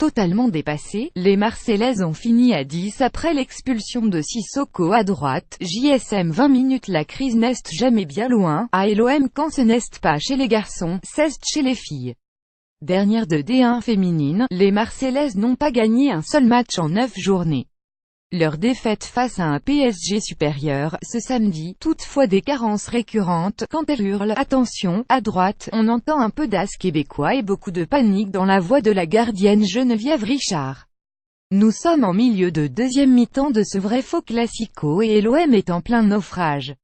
Totalement dépassées, les Marseillaises ont fini à 10 après l'expulsion de Sissoko à droite. JSM 20 minutes. La crise n'est jamais bien loin, à l'OM quand ce n'est pas chez les garçons, c'est chez les filles. Dernière de D1 féminine, les Marseillaises n'ont pas gagné un seul match en 9 journées. Leur défaite face à un PSG supérieur, ce samedi, toutefois des carences récurrentes, quand elles hurlent « Attention !» à droite, on entend un peu d'as québécois et beaucoup de panique dans la voix de la gardienne Geneviève Richard. Nous sommes en milieu de deuxième mi-temps de ce vrai faux classico et l'OM est en plein naufrage.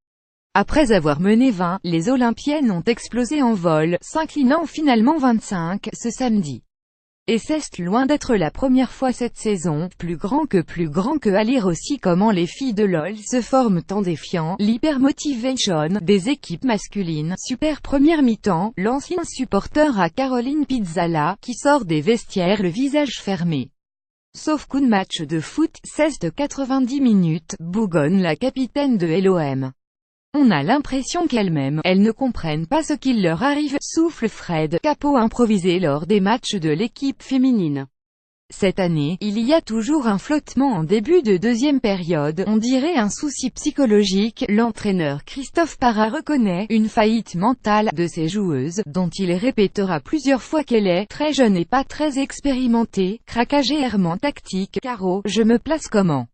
Après avoir mené 20, les Olympiennes ont explosé en vol, s'inclinant finalement 25, ce samedi. Et c'est loin d'être la première fois cette saison, plus grand que à lire aussi comment les filles de LOL se forment en défiant l'hypermotivation des équipes masculines. Super première mi-temps, l'ancien supporter à Caroline Pizzala, qui sort des vestiaires le visage fermé. Sauf coup de match de foot, 16 de 90 minutes, bougonne la capitaine de l'OM. On a l'impression qu'elles-mêmes, elles ne comprennent pas ce qu'il leur arrive, souffle Fred, capot improvisé lors des matchs de l'équipe féminine. Cette année, il y a toujours un flottement en début de deuxième période, on dirait un souci psychologique. L'entraîneur Christophe Parra reconnaît une faillite mentale de ses joueuses, dont il répétera plusieurs fois qu'elle est très jeune et pas très expérimentée. Craquage et errement tactique. Caro, je me place comment?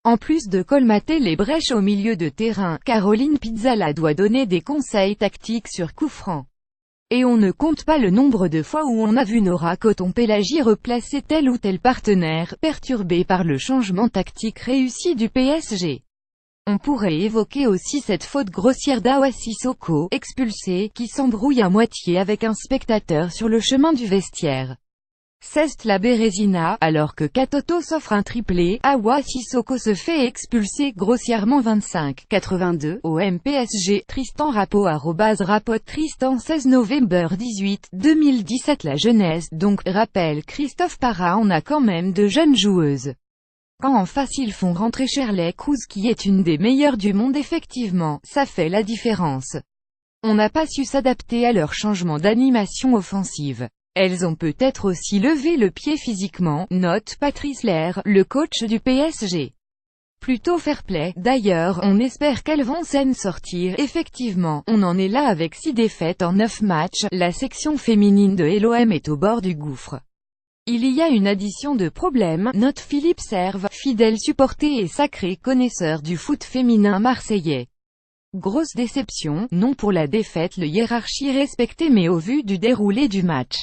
En plus de colmater les brèches au milieu de terrain, Caroline Pizzala doit donner des conseils tactiques sur coup franc. Et on ne compte pas le nombre de fois où on a vu Nora Coton-Pélagie replacer tel ou tel partenaire, perturbé par le changement tactique réussi du PSG. On pourrait évoquer aussi cette faute grossière d'Awa Sissoko, expulsée, qui s'embrouille à moitié avec un spectateur sur le chemin du vestiaire. C'est la Bérésina, alors que Katoto s'offre un triplé, Awa Sissoko se fait expulser grossièrement 25-82, au MPSG, Tristan Rapot @Rapot Tristan 16 novembre 18, 2017. La jeunesse, donc, rappelle Christophe Parra, on a quand même de jeunes joueuses. Quand en face ils font rentrer Shirley Cruz qui est une des meilleures du monde effectivement, ça fait la différence. On n'a pas su s'adapter à leur changement d'animation offensive. Elles ont peut-être aussi levé le pied physiquement, note Patrice Lair, le coach du PSG. Plutôt fair-play, d'ailleurs, on espère qu'elles vont s'en sortir. Effectivement, on en est là avec 6 défaites en 9 matchs, la section féminine de l'OM est au bord du gouffre. Il y a une addition de problèmes, note Philippe Serve, fidèle supporter et sacré connaisseur du foot féminin marseillais. Grosse déception, non pour la défaite, le hiérarchie respectée mais au vu du déroulé du match.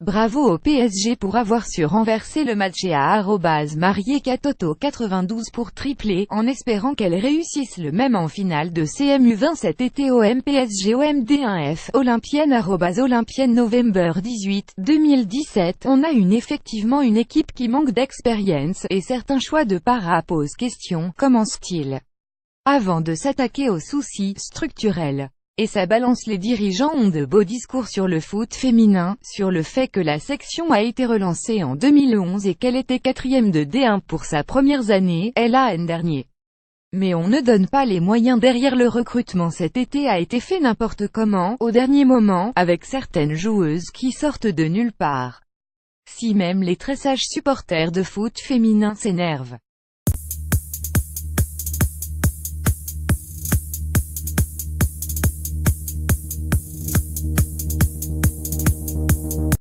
Bravo au PSG pour avoir su renverser le match et à @mariekatoto 92 pour tripler, en espérant qu'elle réussisse le même en finale de CMU20 cet été au MPSG OMD1F, Olympienne @Olympienne novembre 18, 2017. On a effectivement une équipe qui manque d'expérience, et certains choix de Parra posent question, commence-t-il avant de s'attaquer aux soucis structurels. Et ça balance. Les dirigeants ont de beaux discours sur le foot féminin, sur le fait que la section a été relancée en 2011 et qu'elle était 4e de D1 pour sa première année, l'an dernier. Mais on ne donne pas les moyens derrière. Le recrutement cet été a été fait n'importe comment, au dernier moment, avec certaines joueuses qui sortent de nulle part. Si même les très sages supporters de foot féminin s'énervent.